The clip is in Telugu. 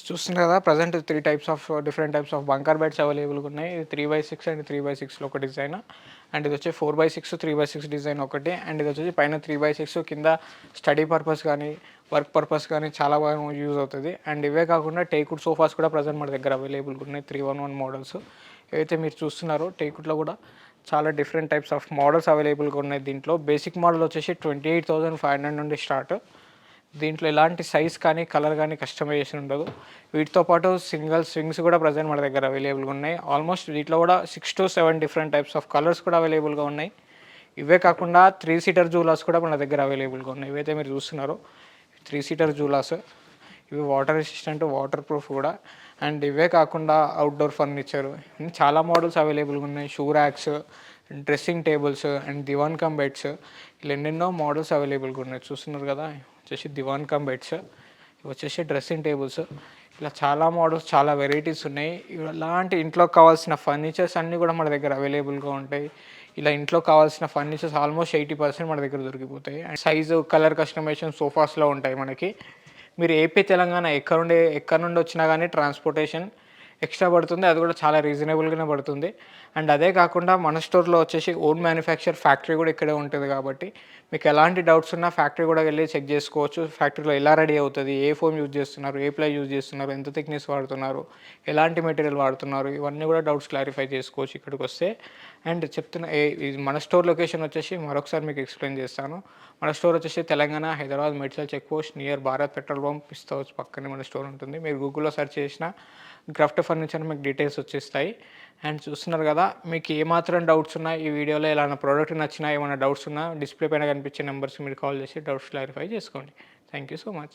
చూస్తున్నారు కదా present different types of bunker beds అవైలబుల్గా ఉన్నాయి. ఇది 3x6 అండ్ 3x6లో ఒక డిజైన్, అండ్ ఇది వచ్చి 4x6 3x6 డిజైన్ ఒకటి, అండ్ ఇది వచ్చేసి పైన 3x6 కింద స్టడీ పర్పస్ కానీ వర్క్ పర్పస్ కానీ చాలా బాగా యూజ్ అవుతుంది. అండ్ ఇవే కాకుండా టేకుడ్ సోఫాస్ కూడా ప్రజెంట్ మన దగ్గర అవైలబుల్గా ఉన్నాయి. 311 మోడల్స్ ఏవైతే మీరు చూస్తున్నారో టేకుడ్లో కూడా చాలా డిఫరెంట్ టైప్స్ ఆఫ్ మోడల్స్ అవైలబుల్గా ఉన్నాయి. దీంట్లో బేసిక్ మోడల్ వచ్చేసి 28,500 నుండి స్టార్ట్. దీంట్లో ఎలాంటి సైజ్ కానీ కలర్ కానీ కస్టమైజేషన్ ఉండదు. వీటితో పాటు సింగిల్ స్వింగ్స్ కూడా ప్రజెంట్ మన దగ్గర అవైలబుల్గా ఉన్నాయి. ఆల్మోస్ట్ వీటిలో కూడా 6 to 7 different types of colours కూడా అవైలబుల్గా ఉన్నాయి. ఇవే కాకుండా 3 సీటర్ జూలాస్ కూడా మన దగ్గర అవైలబుల్గా ఉన్నాయి. ఇవైతే మీరు చూస్తున్నారో 3 సీటర్ జూలాస్, ఇవి వాటర్ రెసిస్టెంట్, వాటర్ ప్రూఫ్ కూడా. అండ్ ఇవే కాకుండా అవుట్డోర్ ఫర్నిచర్ చాలా మోడల్స్ అవైలబుల్గా ఉన్నాయి. Shoe racks, dressing tables and Diwan come beds, ఇలా ఎన్నెన్నో మోడల్స్ అవైలబుల్గా ఉన్నాయి. చూస్తున్నారు కదా, వచ్చేసి దివాన్ కమ్ బెడ్స్, ఇవి వచ్చేసి డ్రెస్సింగ్ టేబుల్స్, ఇలా చాలా మోడల్స్ చాలా వెరైటీస్ ఉన్నాయి. ఇలాంటి ఇంట్లోకి కావాల్సిన ఫర్నిచర్స్ అన్నీ కూడా మన దగ్గర అవైలబుల్గా ఉంటాయి. ఇలా ఇంట్లో కావాల్సిన ఫర్నిచర్స్ ఆల్మోస్ట్ 80% మన దగ్గర దొరికిపోతాయి. అండ్ సైజు కలర్ కస్టమైజేషన్ సోఫాస్లో ఉంటాయి మనకి. మీరు ఏపీ తెలంగాణ ఎక్కడ నుండి వచ్చినా కానీ ట్రాన్స్పోర్టేషన్ ఎక్స్ట్రా పడుతుంది, అది కూడా చాలా రీజనబుల్గానే పడుతుంది. అండ్ అదే కాకుండా మన స్టోర్లో వచ్చేసి ఓన్ మ్యానుఫ్యాక్చర్ ఫ్యాక్టరీ కూడా ఇక్కడే ఉంటుంది. కాబట్టి మీకు ఎలాంటి డౌట్స్ ఉన్నా ఫ్యాక్టరీ కూడా వెళ్ళి చెక్ చేసుకోవచ్చు. ఫ్యాక్టరీలో ఎలా రెడీ అవుతుంది, ఏ ఫోమ్ యూజ్ చేస్తున్నారు, ఏ ప్లై యూజ్ చేస్తున్నారు, ఎంత థిక్నెస్ వాడుతున్నారు, ఎలాంటి మెటీరియల్ వాడుతున్నారు, ఇవన్నీ కూడా డౌట్స్ క్లారిఫై చేసుకోవచ్చు ఇక్కడికి వస్తే. అండ్ ఇది మన స్టోర్ లొకేషన్ వచ్చేసి మరొకసారి మీకు ఎక్స్ప్లెయిన్ చేస్తాను. మన స్టోర్ వచ్చేసి Telangana, Hyderabad, Medchal check post near Bharat petrol pump Pista House పక్కనే మన స్టోర్ ఉంటుంది. మీరు గూగుల్లో సెర్చ్ చేసిన క్రాఫ్ట్ ఫర్నిచర్ మీకు డీటెయిల్స్ వచ్చేస్తాయి. అండ్ చూస్తున్నారు కదా, మీకు ఏమాత్రం డౌట్స్ ఉన్నా ఈ వీడియోలో ఏమైనా ప్రోడక్ట్ నచ్చినా, ఏమైనా డౌట్స్ ఉన్నా డిస్ప్లే పైన కనిపించే నెంబర్స్కి మీరు కాల్ చేసి డౌట్స్ క్లారిఫై చేసుకోండి. Thank you so much.